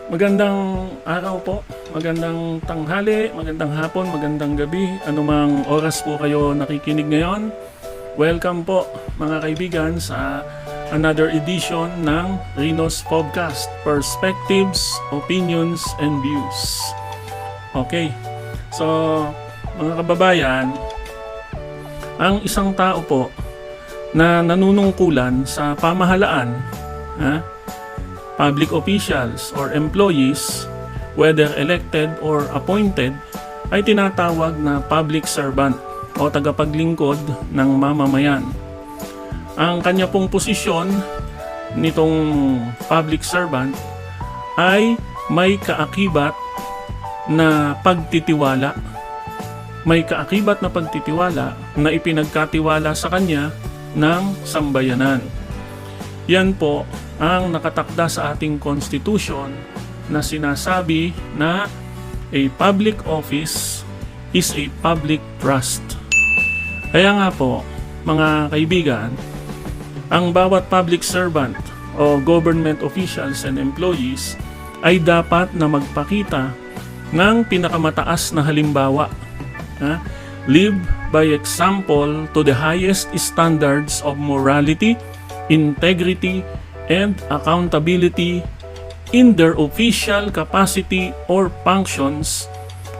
Magandang araw po, magandang tanghali, magandang hapon, magandang gabi, anumang oras po kayo nakikinig ngayon. Welcome po mga kaibigan sa another edition ng Rino's Podcast, Perspectives, Opinions, and Views. Okay, so mga kababayan, ang isang tao po na nanunungkulan sa pamahalaan, public officials or employees, whether elected or appointed, ay tinatawag na public servant o tagapaglingkod ng mamamayan. Ang kanya pong posisyon nitong public servant ay may kaakibat na pagtitiwala. May kaakibat na pagtitiwala na ipinagkatiwala sa kanya ng sambayanan. Yan po ang nakatakda sa ating Constitution na sinasabi na a public office is a public trust. Kaya nga po, mga kaibigan, ang bawat public servant o government officials and employees ay dapat na magpakita ng pinakamataas na halimbawa. Live by example to the highest standards of morality, integrity, and accountability in their official capacity or functions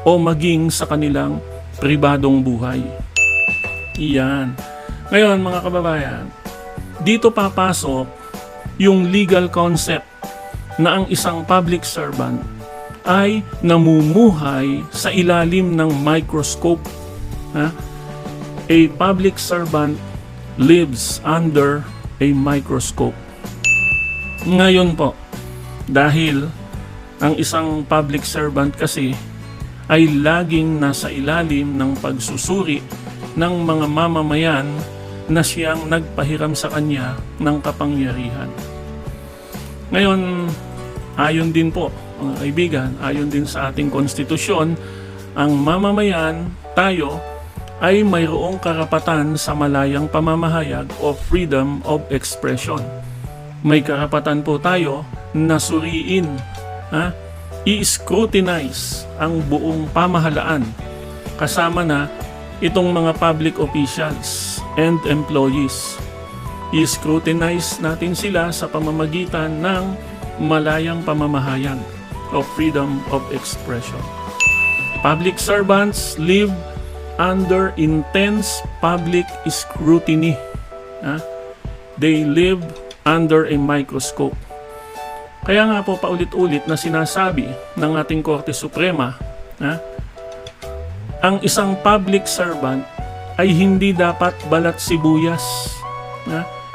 o maging sa kanilang pribadong buhay. Iyan. Ngayon mga kababayan, dito papasok yung legal concept na ang isang public servant ay namumuhay sa ilalim ng microscope. A public servant lives under a microscope. Ngayon po, dahil ang isang public servant kasi ay laging nasa ilalim ng pagsusuri ng mga mamamayan na siyang nagpahiram sa kanya ng kapangyarihan. Ngayon, ayon din po, mga kaibigan, ayon din sa ating konstitusyon, ang mamamayan, tayo, ay mayroong karapatan sa malayang pamamahayag o freedom of expression. May karapatan po tayo na suriin, i-scrutinize ang buong pamahalaan kasama na itong mga public officials and employees. I-scrutinize natin sila sa pamamagitan ng malayang pamamahayag o freedom of expression. Public servants live under intense public scrutiny. They live under a microscope. Kaya nga po paulit-ulit na sinasabi ng ating Korte Suprema, ang isang public servant ay hindi dapat balat sibuyas.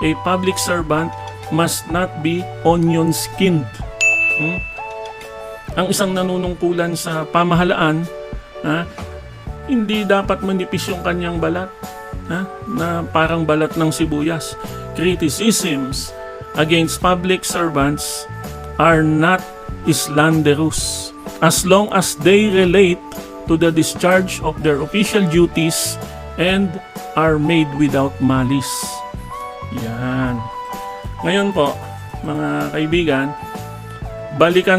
A public servant must not be onion skinned. Ang isang nanunungkulan sa pamahalaan, hindi dapat manipis yung kanyang balat, na parang balat ng sibuyas. Criticisms against public servants are not slanderous as long as they relate to the discharge of their official duties and are made without malice. Yan. Ngayon po, mga kaibigan, balikan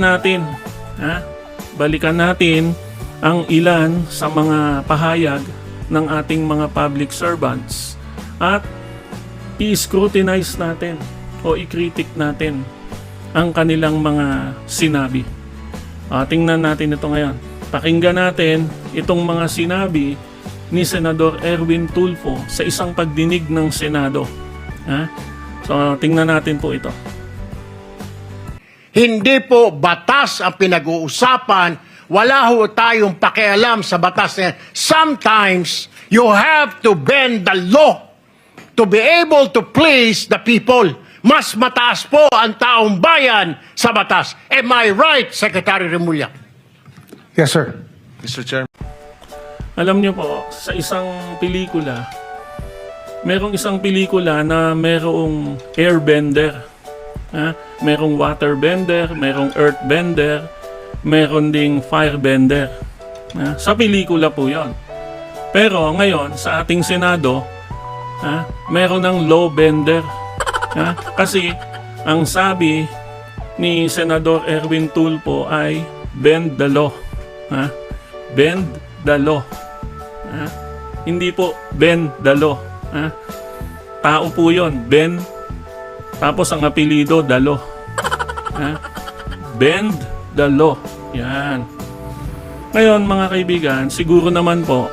natin ang ilan sa mga pahayag ng ating mga public servants at i-scrutinize natin o i-critic natin ang kanilang mga sinabi. Tingnan natin ito ngayon. Pakinggan natin itong mga sinabi ni Senador Erwin Tulfo sa isang pagdinig ng Senado. So, tingnan natin po ito. Hindi po batas ang pinag-uusapan. Wala ho tayong pakialam sa batas na yan. Sometimes, you have to bend the law to be able to please the people. Mas mataas po ang taong bayan sa batas. Am I right, Secretary Remulla? Yes, sir. Mr. Chairman. Alam niyo po, sa isang pelikula, merong isang pelikula na merong airbender. Merong waterbender, merong earthbender, meron ding firebender. Sa pelikula po yon. Pero ngayon, sa ating Senado, meron ng lawbender. Kasi ang sabi ni Senador Erwin Tulfo ay bend the law. Ha? Bend the law. Ha? Hindi po bend the law. Ha? Tao po yun. Ben. Tapos ang apelido, Dalo. Ha? Bend the law. Yan. Ngayon mga kaibigan, siguro naman po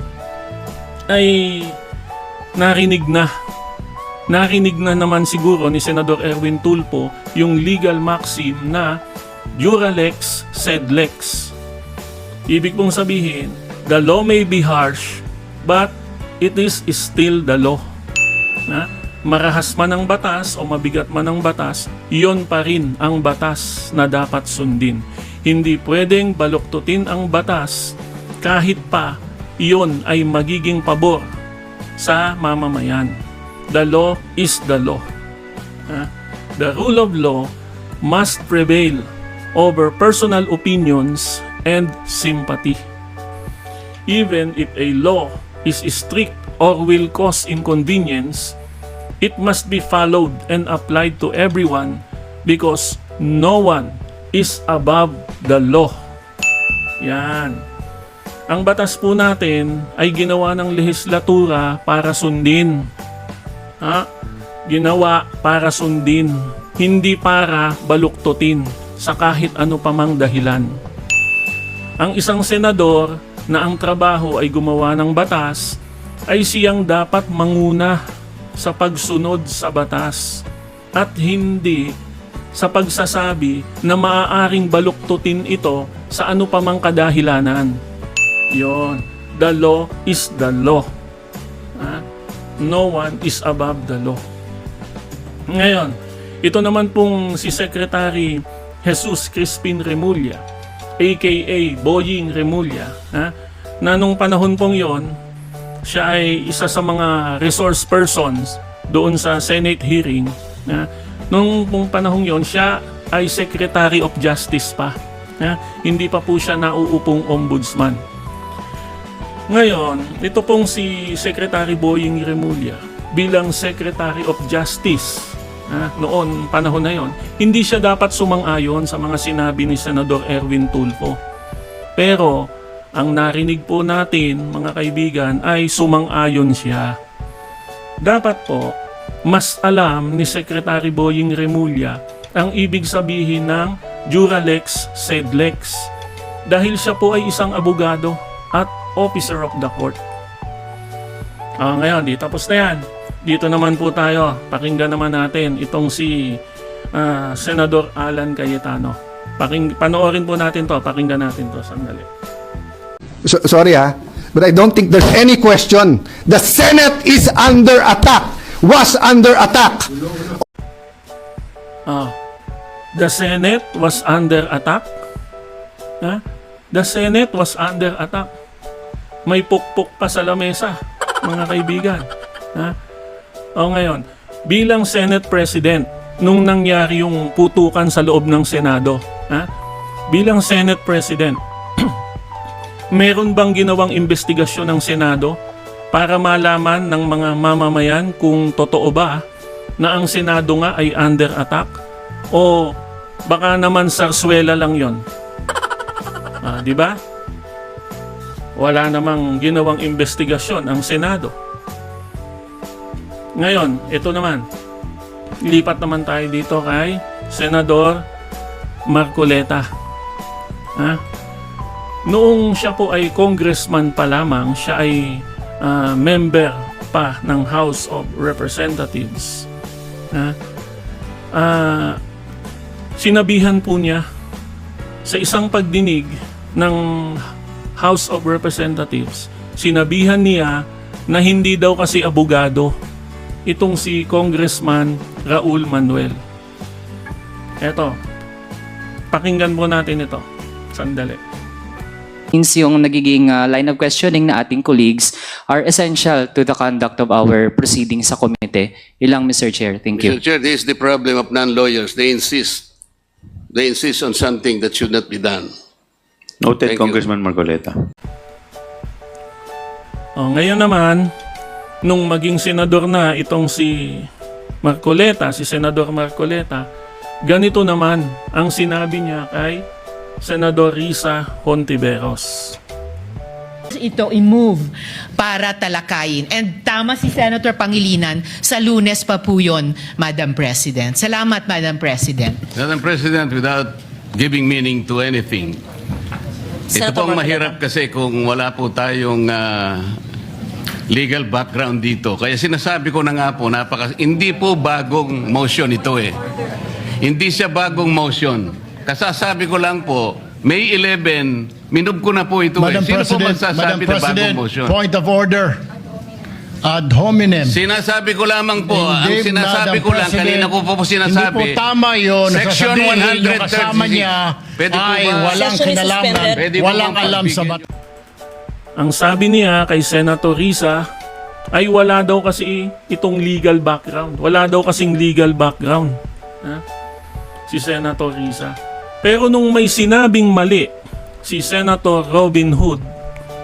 ay narinig na naman siguro ni Senador Erwin Tulfo yung legal maxim na Dura lex sed lex. Ibig pong sabihin, the law may be harsh but it is still the law. Na marahas man ang batas o mabigat man ang batas, iyon pa rin ang batas na dapat sundin. Hindi pwedeng baluktutin ang batas kahit pa iyon ay magiging pabor sa mamamayan. The law is the law. The rule of law must prevail over personal opinions and sympathy. Even if a law is strict or will cause inconvenience, it must be followed and applied to everyone because no one is above the law. Yan. Ang batas po natin ay ginawa ng lehislatura para sundin. Ginawa para sundin, hindi para baluktutin sa kahit ano pa mang dahilan. Ang isang senador na ang trabaho ay gumawa ng batas ay siyang dapat manguna sa pagsunod sa batas at hindi sa pagsasabi na maaaring baluktutin ito sa ano pa mang kadahilanan. Yon, the law is the law. No one is above the law. Ngayon, ito naman pong si Secretary Jesus Crispin Remulla, aka Boying Remulla, na nung panahon pong yon, siya ay isa sa mga resource persons doon sa Senate hearing. Nung pong panahon yon, siya ay Secretary of Justice pa. Hindi pa po siya nauupong ombudsman. Ngayon, ito pong si Secretary Boying Remulla bilang Secretary of Justice noon, panahon na yon, hindi siya dapat sumang-ayon sa mga sinabi ni Senador Erwin Tulfo. Pero, ang narinig po natin, mga kaibigan, ay sumang-ayon siya. Dapat po, mas alam ni Secretary Boying Remulla ang ibig sabihin ng Dura lex sed lex. Dahil siya po ay isang abogado at officer of the court. Ngayon, di tapos na yan. Dito naman po tayo. Pakinggan naman natin itong si Senador Alan Cayetano. Panoorin po natin to. Pakinggan natin to. Sandali. Sorry but I don't think there's any question. The Senate is under attack. Was under attack. The Senate was under attack? The Senate was under attack. May pukpok pa sa lamesa, mga kaibigan. Ngayon, bilang Senate President, nung nangyari yung putukan sa loob ng Senado, bilang Senate President, meron bang ginawang investigasyon ng Senado para malaman ng mga mamamayan kung totoo ba na ang Senado nga ay under attack? O baka naman sarswela lang yon? Di ba? Wala namang ginawang investigasyon ang Senado. Ngayon, ito naman. Lipat naman tayo dito kay Senador Marcoleta. Noong siya po ay congressman pa lamang, siya ay member pa ng House of Representatives. Sinabihan po niya sa isang pagdinig ng House of Representatives, sinabihan niya na hindi daw kasi abogado itong si Congressman Raul Manuel. Eto, pakinggan po natin ito. Sandali. Yung nagiging line of questioning na ating colleagues are essential to the conduct of our proceedings sa komite. Ilang, Mr. Chair. Thank you. Mr. Chair, this is the problem of non-lawyers. They insist on something that should not be done. Noted, Thank Congressman Marcoleta. Ngayon naman, nung maging senador na itong si Marcoleta, si Senador Marcoleta, Ganito naman ang sinabi niya kay Senador Risa Hontiveros. Ito i-move para talakayin. And tama si Senator Pangilinan, sa Lunes pa po yun, Madam President. Salamat, Madam President. Madam President, without giving meaning to anything, ito pong mahirap kasi kung wala po tayong legal background dito. Kaya sinasabi ko na nga po, hindi po bagong motion ito eh. Hindi siya bagong motion. Kasasabi ko lang po, May 11, minub ko na po ito Madam eh. Sino po President, magsasabi na bagong motion? point of order. Ad hominem. Sinasabi ko lamang po, ang Hindi, sinasabi Madam ko lang, President, kanina ko po sinasabi. Hindi po tama yun. Section Sasabihin yung 136. kasama niya Pwede po ay ba? walang Session is kinalaman, suspended. Pwede po walang bang alam sa pagbigyan batas. Ang sabi niya kay Senator Risa ay wala daw kasi itong legal background. Wala daw kasing legal background. Ha? Si Senator Risa. Pero nung may sinabing mali si Senator Robin Hood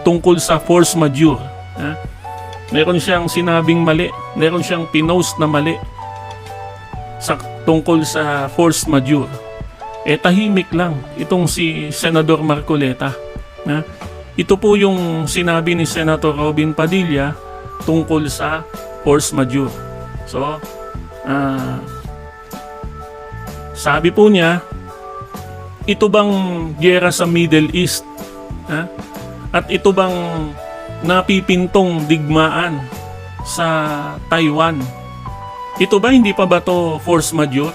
tungkol sa force majeure, ha? Meron siyang sinabing mali, meron siyang pinost na mali tungkol sa force majeure. Tahimik lang itong si Senador Marcoleta. Ha? Ito po yung sinabi ni Senator Robin Padilla tungkol sa force majeure. So, sabi po niya, ito bang giyera sa Middle East? Ha? At ito bang napipintong digmaan sa Taiwan? Ito ba, hindi pa ba to force majeure?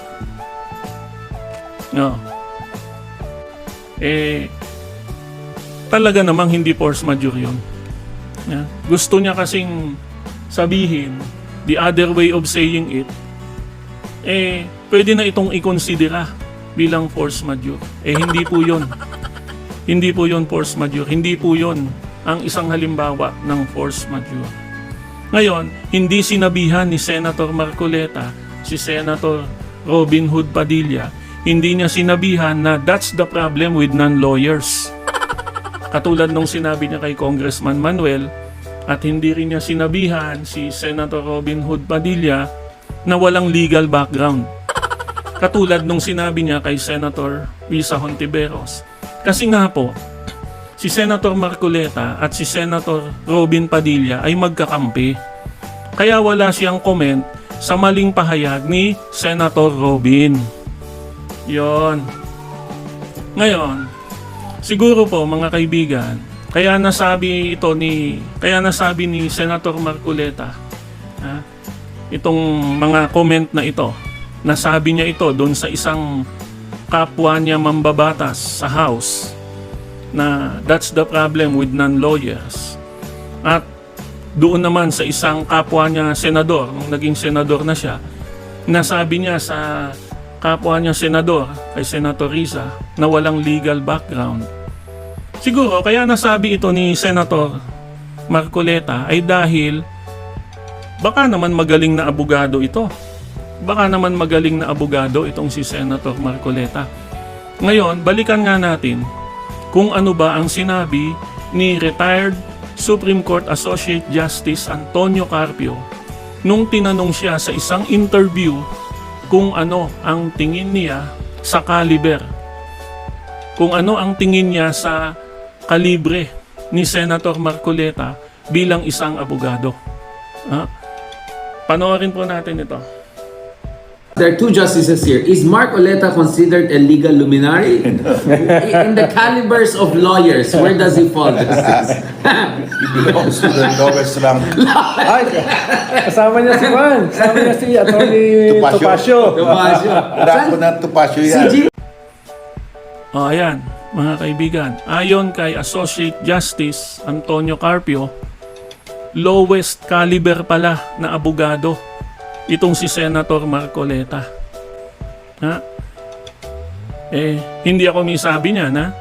No. Talaga namang hindi force majeure yun. Yeah. Gusto niya kasing sabihin, the other way of saying it, pwede na itong ikonsidera bilang force majeure. Hindi po yun. Hindi po yun force majeure. Hindi po yun ang isang halimbawa ng force majeure. Ngayon, hindi sinabihan ni Senator Marcoleta si Senator Robin Hood Padilla. Hindi niya sinabihan na that's the problem with non-lawyers. Katulad nung sinabi niya kay Congressman Manuel, at hindi rin niya sinabihan si Senator Robin Hood Padilla na walang legal background. Katulad nung sinabi niya kay Senator Risa Hontiveros. Kasi nga po, si Senator Marcoleta at si Senator Robin Padilla ay magkakampi. Kaya wala siyang comment sa maling pahayag ni Senator Robin. Yon. Ngayon, siguro po mga kaibigan, kaya nasabi ni Senator Marcoleta, itong mga comment na ito, nasabi niya ito doon sa isang kapwa niya mambabatas sa House, na that's the problem with non-lawyers. At doon naman sa isang kapwa niya senador, nung naging senador na siya, nasabi niya sa kapwa niya senador, kay Senator Risa, na walang legal background. Siguro, kaya nasabi ito ni Senator Marcoleta ay dahil baka naman magaling na abogado ito. Baka naman magaling na abogado itong si Senator Marcoleta. Ngayon, balikan nga natin kung ano ba ang sinabi ni retired Supreme Court Associate Justice Antonio Carpio nung tinanong siya sa isang interview kung ano ang tingin niya sa caliber. Kung ano ang tingin niya sa kalibre ni Senator Marcoleta bilang isang abogado. Panoorin po natin ito. There are two justices here. Is Mark Oleta considered a legal luminary? In the calibers of lawyers, where does he fall, Justice? He belongs to the lowest rank. Ay, kasama niya si Juan. Kasama niya si Atty. Topacio. Rako na Topacio yan. Ayan, mga kaibigan. Ayon kay Associate Justice Antonio Carpio, lowest caliber pala na abogado itong si Senator Marcoleta. Hindi ako may sabi niya na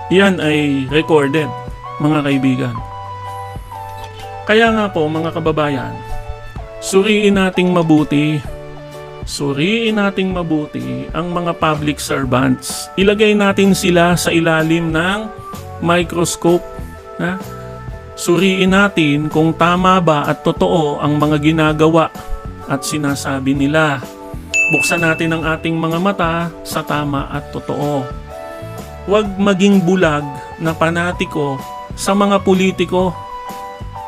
yan ay recorded, mga kaibigan. Kaya nga po, mga kababayan, suriin nating mabuti ang mga public servants. Ilagay natin sila sa ilalim ng microscope. Suriin natin kung tama ba at totoo ang mga ginagawa at sinasabi nila. Buksan natin ang ating mga mata sa tama at totoo. Huwag maging bulag na panatiko sa mga politiko.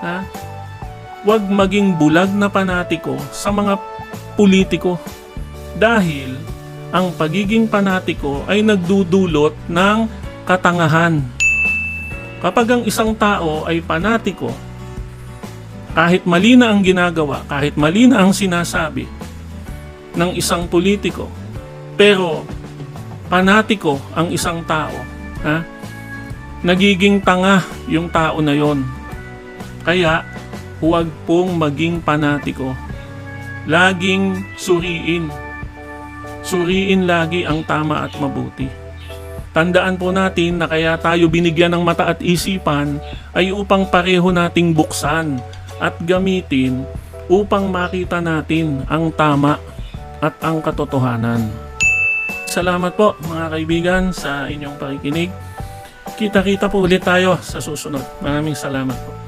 Ha? Huwag maging bulag na panatiko sa mga politiko. Dahil ang pagiging panatiko ay nagdudulot ng katangahan. Kapag ang isang tao ay panatiko, kahit mali na ang ginagawa, kahit mali na ang sinasabi ng isang politiko, pero panatiko ang isang tao, ha? Nagiging tanga yung tao na yon. Kaya, huwag pong maging panatiko. Laging suriin. Suriin lagi ang tama at mabuti. Tandaan po natin na kaya tayo binigyan ng mata at isipan ay upang pareho nating buksan at gamitin upang makita natin ang tama at ang katotohanan. Salamat po mga kaibigan sa inyong pakikinig. Kita-kita po ulit tayo sa susunod. Maraming salamat po.